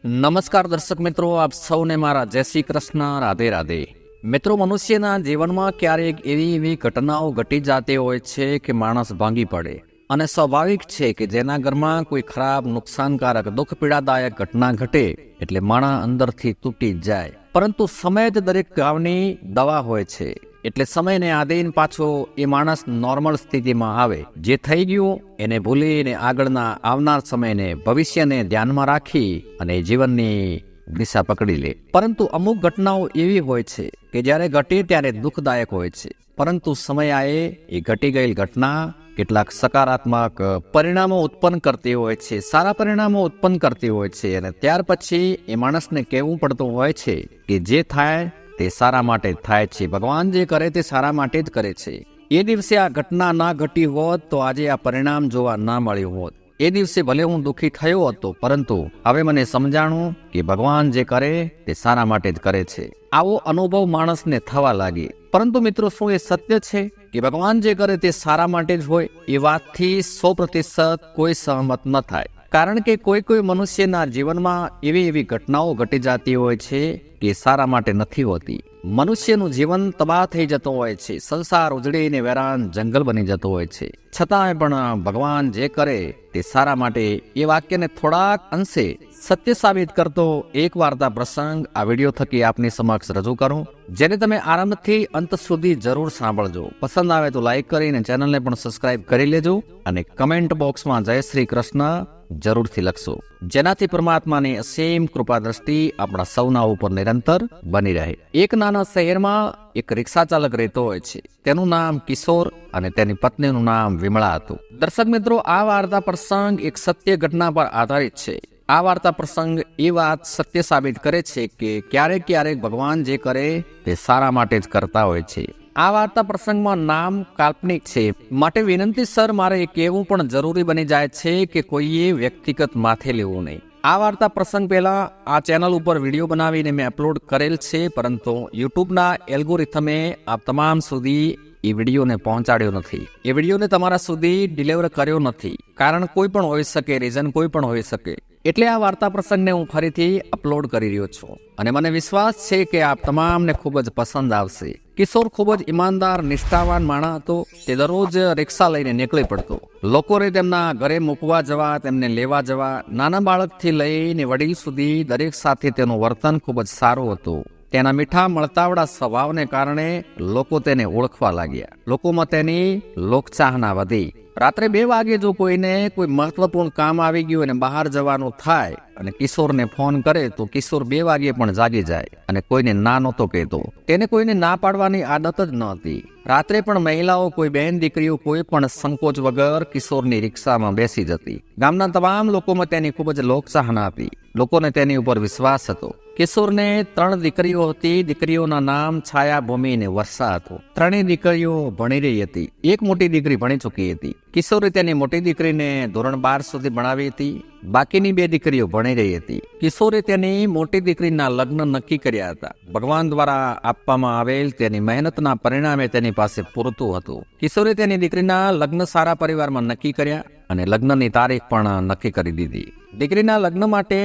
નમસ્કાર દર્શક મિત્રો, આપ સૌને મારા જય શ્રી કૃષ્ણ, રાધે રાધે. મિત્રો, મનુષ્યના જીવનમાં ક્યારેક એવી ઘટનાઓ ઘટી જતી હોય છે કે માણસ ભાંગી પડે, અને સ્વાભાવિક છે કે જેના ઘરમાં કોઈ ખરાબ, નુકસાનકારક, દુઃખ પીડાદાયક ઘટના ઘટે એટલે માણસ અંદરથી તૂટી જાય. પરંતુ સમય જ દરેક ગામની દવા હોય છે, એટલે સમયને આધીન પાછો એ માણસ નોર્મલ સ્થિતિમાં આવે. જે થઈ ગયું એને ભૂલીને આગળના આવનાર સમયને, ભવિષ્યને ધ્યાનમાં રાખી અને જીવનની દિશા પકડી લે. પરંતુ અમુક ઘટનાઓ એવી હોય છે કે જ્યારે ઘટે ત્યારે દુઃખદાયક હોય છે, પરંતુ સમયાએ એ ઘટી ગયેલ ઘટના કેટલાક સકારાત્મક પરિણામો ઉત્પન્ન કરતી હોય છે, સારા પરિણામો ઉત્પન્ન કરતી હોય છે. અને ત્યાર પછી એ માણસને કહેવું પડતું હોય છે કે જે થાય તે સારા માટે જ થાય છે. ભગવાન જે કરે તે સારા માટે જ કરે છે. એ દિવસે આ ઘટના ના ઘટી હોત તો આજે આ પરિણામ જોવા ના મળ્યું હોત. એ દિવસે ભલે હું દુઃખી થયો હતો, પરંતુ હવે મને સમજાણું કે ભગવાન જે કરે તે સારા માટે જ કરે છે. આવો અનુભવ માણસને થવા લાગે. પરંતુ મિત્રો, શું એ સત્ય છે કે ભગવાન જે કરે તે સારા માટે જ હોય? એ વાતથી 100% કોઈ સહમત ન થાય. કારણ કે કોઈ મનુષ્યના જીવનમાં એવી ઘટનાઓ ઘટી જતી હોય છે કે સારા માટે નથી હોતી. મનુષ્યનું જીવન તબાહ થઈ જતું હોય છે, સંસાર ઉજળીને વેરાન જંગલ બની જતો હોય છે. છતાંય પણ ભગવાન જે કરે તે સારા માટે, એ વાક્યને થોડાક અંશે સત્ય સાબિત કરતો એક વાર્તા પ્રસંગ આ વિડીયો થકી આપની સમક્ષ રજૂ કરું, જેને તમે આરંભથી અંત સુધી જરૂર સાંભળજો. પસંદ આવે તો લાઈક કરીને ચેનલને પણ સબસ્ક્રાઇબ કરી લેજો, અને કમેન્ટ બોક્સમાં જય શ્રી કૃષ્ણ જરૂરથી લખશો, જેનાથી પરમાત્માની અસીમ કૃપા દ્રષ્ટિ આપણા સૌના ઉપર નિરંતર બની રહે. એક નાના શહેરમાં એક રિક્ષા ચાલક રહેતો હોય છે. તેનું નામ કિશોર અને તેની પત્નીનું નામ વિમળા હતું. દર્શક મિત્રો, આ વાર્તા પ્રસંગ એક સત્ય ઘટના પર આધારિત છે. આ વાર્તા પ્રસંગ એ વાત સત્ય સાબિત કરે છે કે ક્યારેક ભગવાન જે કરે તે સારા માટે જ કરતા હોય છે. આ વાર્તા પ્રસંગમાં નામ કાલ્પનિક છે, માટે વિનંતી સર, મારે એ કહેવું પણ જરૂરી બની જાય છે કે કોઈએ વ્યક્તિગત માથે લેવું નહીં. આ વાર્તા પ્રસંગ પહેલા આ ચેનલ ઉપર વિડીયો બનાવીને મેં અપલોડ કરેલ છે, પરંતુ યુટ્યુબના એલ્ગોરિથમે આપ તમામ સુધી એ વિડીયોને પહોંચાડ્યો નથી. એ વિડીયોને તમારા સુધી ડિલિવર કર્યો નથી. કારણ કોઈ પણ હોઈ શકે, રીઝન કોઈ પણ હોઈ શકે. એટલે આ વાર્તા પ્રસંગને હું ફરીથી અપલોડ કરી રહ્યો છું, અને મને વિશ્વાસ છે કે આપ તમામને ખૂબ જ પસંદ આવશે. કિશોર ખૂબ જ ઈમાનદાર, નિષ્ઠાવાન માણસ હતો. તે દરરોજ રિક્ષા લઈને નીકળી પડતો. લોકોને તેમના ઘરે મૂકવા જવા, તેમને લેવા જવા, નાના બાળકથી લઈને વડીલ સુધી દરેક સાથે તેનું વર્તન ખૂબ જ સારું હતું. તેના મીઠા મળતાવડા સ્વભાવને કારણે લોકો તેને ઓળખવા લાગ્યા. લોકોમાં તેની લોકચાહના વધી. રાત્રે 2 વાગે જો કોઈને કોઈ મહત્વપૂર્ણ કામ આવી ગયું અને બહાર જવાનું થાય અને કિશોરને ફોન કરે તો કિશોર 2 વાગે પણ જાગી જાય અને કોઈને ના નહોતો કહેતો. તેને કોઈને ના પાડવાની આદત જ ન હતી. રાત્રે પણ મહિલાઓ, કોઈ બહેન દીકરીઓ કોઈ પણ સંકોચ વગર કિશોરની રિક્ષામાં બેસી જતી. ગામના તમામ લોકોમાં તેની ખૂબ જ લોકચાહના હતી. લોકોને તેની ઉપર વિશ્વાસ હતો. કિશોરને 3 દીકરીઓ હતી. દીકરીઓના નામ છાયા, ભૂમિ અને વર્ષા હતું. 3 દીકરીઓ ભણી રહી હતી. એક મોટી દીકરી ભણી ચૂકી હતી. કિશોરે તેની મોટી દીકરીને ધોરણ 12 સુધી ભણાવી હતી. બાકીની 2 દીકરીઓ ભણી રહી હતી. કિશોરે તેની મોટી દીકરીના લગ્ન નક્કી કર્યા હતા. ભગવાન દ્વારા આપવામાં આવેલ તેની મહેનતના પરિણામે તેની પાસે પૂરતું હતું. કિશોરે તેની દીકરીના લગ્ન સારા પરિવારમાં નક્કી કર્યા અને લગ્નની તારીખ પણ નક્કી કરી દીધી. દીકરીના લગ્ન માટે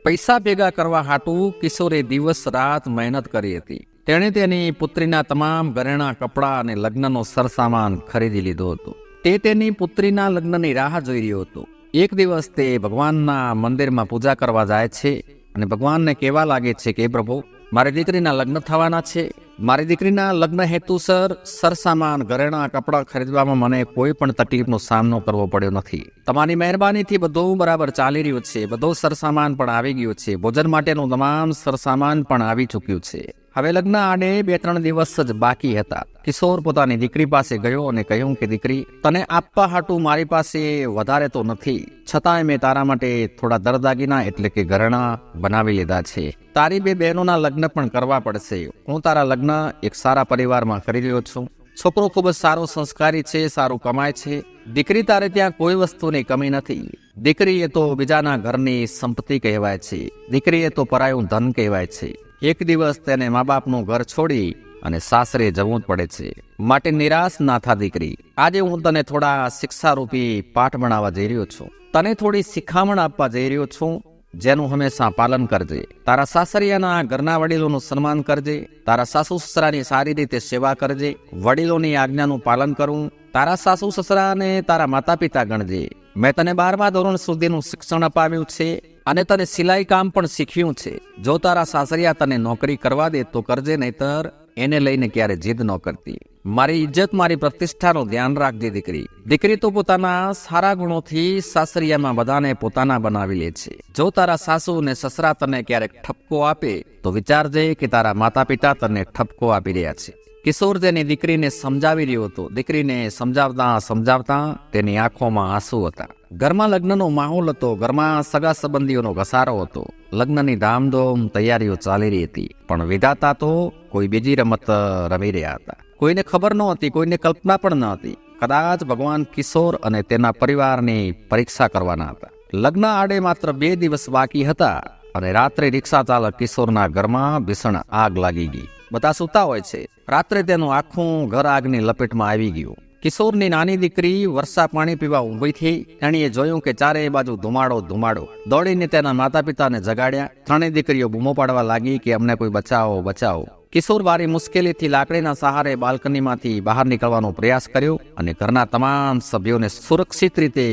પૈસા ભેગા કરવા હાટુ કિશોરે દિવસ રાત મહેનત કરી હતી. તેણે તેની પુત્રીના તમામ ઘરેણાં, કપડાં અને લગ્નનો સરસામાન ખરીદી લીધો હતો. તે તેની પુત્રીના લગ્નની રાહ જોઈ રહ્યો હતો. એક દિવસ તે ભગવાનના મંદિરમાં પૂજા કરવા જાય છે અને ભગવાનને કહેવા લાગે છે કે પ્રભુ, મારી દીકરીના લગ્ન થવાના છે. મારી દીકરીના લગ્ન હેતુસર સરસામાન, ઘરેણાં, કપડાં ખરીદવામાં મને કોઈ પણ તકલીફનો સામનો કરવો પડ્યો નથી. તમારી મહેરબાનીથી બધું બરાબર ચાલી રહ્યું છે. બધો સરસામાન પણ આવી ગયું છે. ભોજન માટેનું તમામ સરસામાન પણ આવી ચૂક્યું છે. હવે લગ્ન આડે 2-3 દિવસ જ બાકી હતા. કિશોર પોતાની દીકરી પાસે ગયો અને કહ્યું કે દીકરી, તને આપવા હાટું મારી પાસે વધારે તો નથી, છતાંય મેં તારા માટે થોડા દરદાગીના એટલે કે ઘરેણાં બનાવી લીધા છે. તારી 2 બહેનોના લગ્ન પણ કરવા પડશે. હું તારા લગ્ન એક સારા પરિવારમાં કરી રહ્યો છું. છોકરો ખૂબ જ સારો, સંસ્કારી છે, સારું કમાય છે. દીકરી, તારે ત્યાં કોઈ વસ્તુની કમી નથી. દીકરી એ તો બીજાના ઘરની સંપત્તિ કહેવાય છે. દીકરી એ તો પરાયું ધન કહેવાય છે. એક દિવસ તેને મા બાપનું ઘર છોડી અને સાસરે જવું જ પડે છે. માટે નિરાશ ના થા દીકરી. આજે હું તને થોડા શિક્ષારૂપી પાઠ ભણાવવા જઈ રહ્યો છું. તને થોડી શિખામણ આપવા જઈ રહ્યો છું. જેનું હંમેશા પાલન કરજે. તારા સાસરિયાના ઘરના વડીલોનું સન્માન કરજે. તારા સાસુ સસરાની સારી રીતે સેવા કરજે. વડીલોની આજ્ઞાનું પાલન કરવું. તારા સાસુ સસરાને તારા માતા પિતા ગણજે. મેં તને 12મા ધોરણ સુધીનું શિક્ષણ અપાવ્યું છે અને તને સિલાઈ કામ પણ શીખ્યું છે. જો તારા સાસરિયા તને નોકરી કરવા દે તો કરજે, નહીતર એને લઈને ક્યારે જીદ ન કરતી. મારી ઇજ્જત, મારી પ્રતિષ્ઠાનું ધ્યાન રાખજે દીકરી. દીકરી તો પોતાના સારા ગુણોથી સાસરિયામાં બધાને પોતાના બનાવી લે છે. જો તારા સાસુ ને સસરા તને ક્યારેક ઠપકો આપે તો વિચારજે કે તારા માતા પિતા તને ઠપકો આપી રહ્યા છે. કિશોર તેની દીકરીને સમજાવી રહ્યો હતો. દીકરીને સમજાવતા તેની આંખોમાં આંસુ હતા. ઘરમાં લગ્નનો માહોલ હતો. ઘરમાં સગા સંબંધીઓનો ઘસારો હતો. લગ્નની ધામધૂમ તૈયારીઓ ચાલી રહી હતી, પણ વિધાતા તો કોઈ બીજી રમત રમી રહ્યા હતા. કોઈને ખબર નહોતી, કોઈને કલ્પના પણ ન હતી. કદાચ ભગવાન કિશોર અને તેના પરિવારની પરીક્ષા કરવાના હતા. લગ્ન આડે માત્ર 2 દિવસ બાકી હતા અને રાત્રે રિક્ષા ચાલક કિશોરના ઘરમાં ભીષણ આગ લાગી ગઈ. બધા સૂતા હોય છે. રાત્રે તેનું આખું ઘર આગની લપેટમાં આવી ગયું. કિશોરની નાની દીકરી વર્ષા પાણી પીવા ઊભી થઈ. તેણીએ જોયું કે ચારેય બાજુ ધુમાડો. દોડીને તેના માતા પિતાને જગાડ્યા. 3 દીકરીઓ બૂમો પાડવા લાગી કે અમને કોઈ બચાવો. કિશોર વારી મુશ્કેલીથી લાકડીના સહારે બાલ્કનીમાંથી બહાર નીકળવાનો પ્રયાસ કર્યો અને ઘરના તમામ સભ્યોને સુરક્ષિત રીતે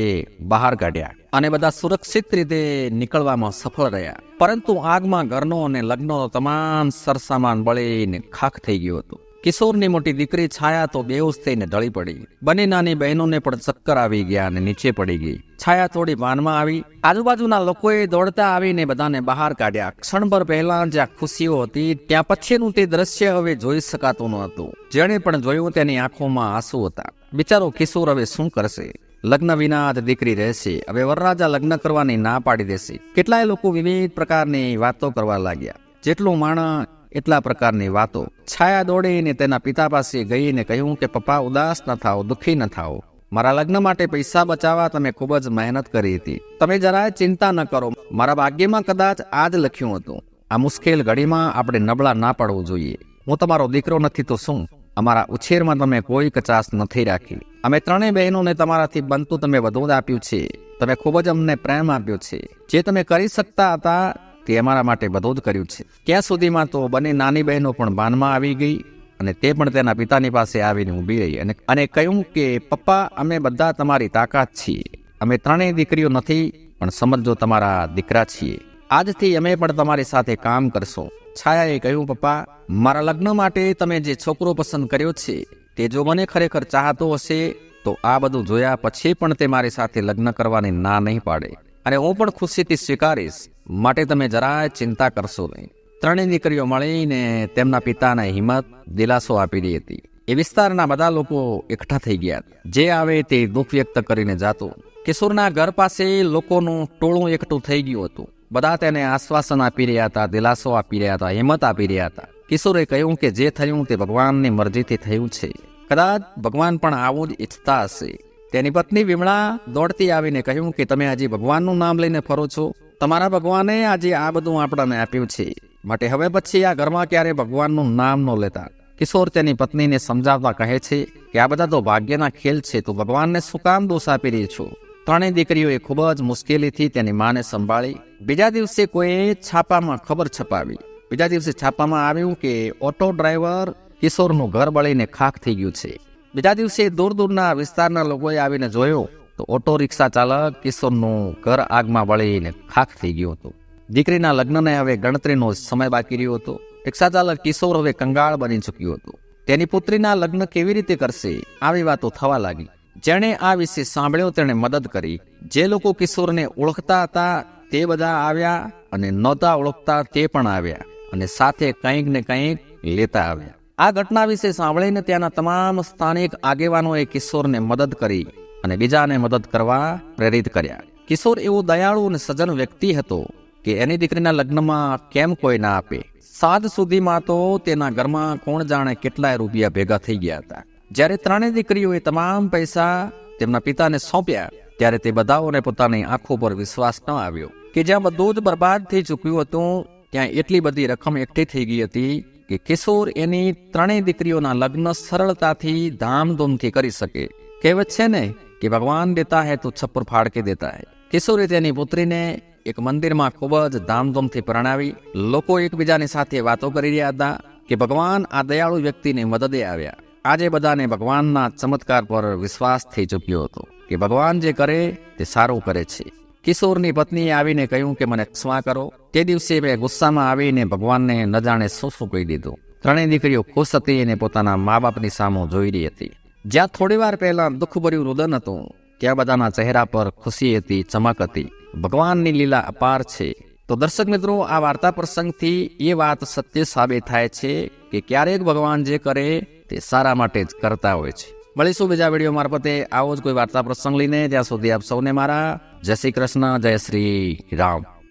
બહાર કાઢ્યા અને બધા સુરક્ષિત રીતે નીકળવામાં સફળ રહ્યા. પરંતુ આગમાં ઘરનો અને લગ્નનો તમામ સરસામાન બળીને ખાખ થઈ ગયો હતો. કિશોરની મોટી દીકરી છાયા તો બેહોશ થઈને ઢળી પડી. બંને નાની બહેનોને પણ ચક્કર આવી ગયા અને નીચે પડી ગઈ. છાયા થોડી ભાનમાં આવી. આજુબાજુના લોકોએ દોડતા આવીને બધાને બહાર કાઢ્યા. ક્ષણભર પહેલા જ્યાં ખુશીઓ હતી ત્યાં પછીનું તે દ્રશ્ય હવે જોઈ શકાતું ન હતું. જેણે પણ જોયું તેની આંખોમાં આંસુ હતા. બિચારો કિશોર હવે શું કરશે? લગ્ન વિના જ દીકરી રહેશે. હવે વરરાજા લગ્ન કરવાની ના પાડી દેશે. કેટલાય લોકો વિવિધ પ્રકારની વાતો કરવા લાગ્યા. જેટલું માણસ એટલા પ્રકારની વાતો. છાયા દોડીને તેના પિતા પાસે ગઈને કહ્યું કે પપ્પા, ઉદાસ ન થાઓ, દુઃખી ન થાઓ. મારા લગ્ન માટે પૈસા બચાવવા તમે ખૂબ જ મહેનત કરી હતી. તમે જરાય ચિંતા ન કરો. મારા ભાગ્યમાં કદાચ આ જ લખ્યું હતું. આ મુશ્કેલ ઘડીમાં આપણે નબળા ના પડવું જોઈએ. હું તમારો દીકરો નથી તો શું? અમારા ઉછેરમાં તમે કોઈ કચાશ નથી રાખી. અમે 3 બહેનોને તમારાથી બનતું તમે બધું જ આપ્યું છે. તમે ખૂબ જ અમને પ્રેમ આપ્યો છે. જે તમે કરી શકતા હતા તે અમારા માટે બધું જ કર્યું છે. ત્યાં સુધીમાં તો બંને નાની બહેનો પણ બાનમાં આવી ગઈ અને તે પણ તેના પિતાની પાસે આવીને ઊભી રહી અને કહ્યું કે પપ્પા, અમે બધા તમારી તાકાત છીએ. અમે 3 દીકરીઓ નથી, પણ સમજો તમારા દીકરા છીએ. આજથી અમે પણ તમારી સાથે કામ કરશું. છાયાએ કહ્યું, પપ્પા, મારા લગ્ન માટે તમે જે છોકરો પસંદ કર્યો છે તે જો મને ખરેખર ચાહતો હશે તો આ બધું જોયા પછી પણ તે મારી સાથે લગ્ન કરવાની ના નહીં પાડે અને હું પણ ખુશીથી સ્વીકારીશ. માટે તમે જરાય ચિંતા કરશો નહીં. 3 દીકરીઓ મળીને તેમના પિતાને હિંમત, દિલાસો આપી રહી હતી. એ વિસ્તારના બધા લોકો એકઠા થઈ ગયા. જે આવે તે દુઃખ વ્યક્ત કરીને જાતો. કિશોરના ઘર પાસે લોકોનું ટોળું એકઠું થઈ ગયું હતું. બધા તેને આશ્વાસન આપી રહ્યા હતા, દિલાસો આપી રહ્યા હતા, હિંમત આપી રહ્યા હતા. કિશોરે કહ્યું કે જે થયું તે ભગવાનની મરજીથી થયું છે. કદાચ ભગવાન પણ આવું જ ઈચ્છતા હશે. તેની પત્ની વિમળા દોડતી આવીને કહ્યું કે તમે હજી ભગવાનનું નામ લઈને ફરો છો. તમારા ભગવાને આજે આ બધું આપણને આપ્યું છે, માટે હવે પછી આ ઘરમાં ક્યારે ભગવાનનું નામ ન લેતા. કિશોર તેની પત્નીને સમજાવતા કહે છે કે આ બધા તો ભાગ્યના ખેલ છે, તો ભગવાનને શું કામ દોષ આપી રહી છો? 3 દીકરીઓએ ખૂબ જ મુશ્કેલીથી તેની માને સંભાળી. બીજા દિવસે કોઈએ છાપામાં ખબર છપાવી. બીજા દિવસે છાપામાં આવ્યું કે ઓટો ડ્રાઈવર કિશોરનું ઘર બળીને ખાખ થઈ ગયું છે. બીજા દિવસે દૂરના વિસ્તારના લોકોએ આવીને જોયું તો ઓટો રિક્ષા ચાલક કિશોરનું ઘર આગમાં બળીને ખાખ થઈ ગયું હતું. દીકરીના લગ્નને હવે ગણતરીનો સમય બાકી રહ્યો હતો. રિક્ષા ચાલક કિશોર હવે કંગાળ બની ચૂક્યો હતો. તેની પુત્રીના લગ્ન કેવી રીતે કરશે? આવી વાતો થવા લાગી. જેણે આ વિશે સાંભળ્યો તેણે મદદ કરી. જે લોકો કિશોરને ઓળખતા હતા તે બધા આવ્યા અને નહોતા ઓળખતા તે પણ આવ્યા અને સાથે કંઈક ને કંઈક લેતા આવ્યા. આ ઘટના વિશે સાંભળીને ત્યાંના તમામ સ્થાનિક આગેવાનોએ કિશોરને મદદ કરી અને બીજાને મદદ કરવા પ્રેરિત કર્યા. કિશોર એવો દયાળુ અને સજ્જન વ્યક્તિ હતો કે એની દીકરીના લગ્નમાં કેમ કોઈ ના આપે. સાંજ સુધીમાં તો તેના ઘરમાં કોણ જાણે કેટલાય રૂપિયા ભેગા થઈ ગયા હતા. જ્યારે 3 દીકરીઓએ તમામ પૈસા તેમના પિતાને સોંપ્યા ત્યારે તે બધાઓને પોતાની આંખો પર વિશ્વાસ ન આવ્યો કે જ્યાં બધું જ બરબાદ થઈ ચૂક્યું હતું ત્યાં એટલી બધી રકમ એકઠી થઈ ગઈ હતી કે કિશોર એની 3 દીકરીઓના લગ્ન સરળતાથી ધામધૂમથી કરી શકે. કહેવત છે ને કે ભગવાન દેતા હૈ તો છપ્પર ફાડ કે દેતા હૈ. કિશોરે તેની પુત્રીને એક મંદિરમાં ખૂબ જ ધામધૂમથી પરણાવી લોકો એકબીજાની સાથે વાતો કરી રહ્યા હતા કે ભગવાન આ દયાળુ વ્યક્તિને મદદે આવ્યા. આજે બધાને ભગવાનના ચમત્કાર પર વિશ્વાસ થઈ ચૂક્યો હતો કે ભગવાન જે કરે તે સારું કરે છે. કિશોરની પત્નીએ આવીને કહ્યું કે મને ક્ષમા કરો. તે દિવસે મેં ગુસ્સામાં આવીને ભગવાનને ન જાણે શું કહી દીધું. ત્રણેય દીકરીઓ ખુશ હતી અને પોતાના મા બાપની સામે જોઈ રહી હતી. જ્યાં થોડી વાર પહેલા દુઃખભર્યું રુદન હતું, ત્યાં બધાના ચહેરા પર ખુશી હતી, ચમક હતી. ભગવાનની લીલા અપાર છે. તો દર્શક મિત્રો, આ વાર્તા પ્રસંગથી એ વાત સત્ય સાબિત થાય છે કે ક્યારેક ભગવાન જે કરે તે સારા માટે જ કરતા હોય છે. મળીશું બીજા વિડીયો મારફતે આવો જ કોઈ વાર્તા પ્રસંગ લઈને. ત્યાં સુધી આપ સૌને મારા જય શ્રી કૃષ્ણ, જય શ્રી રામ.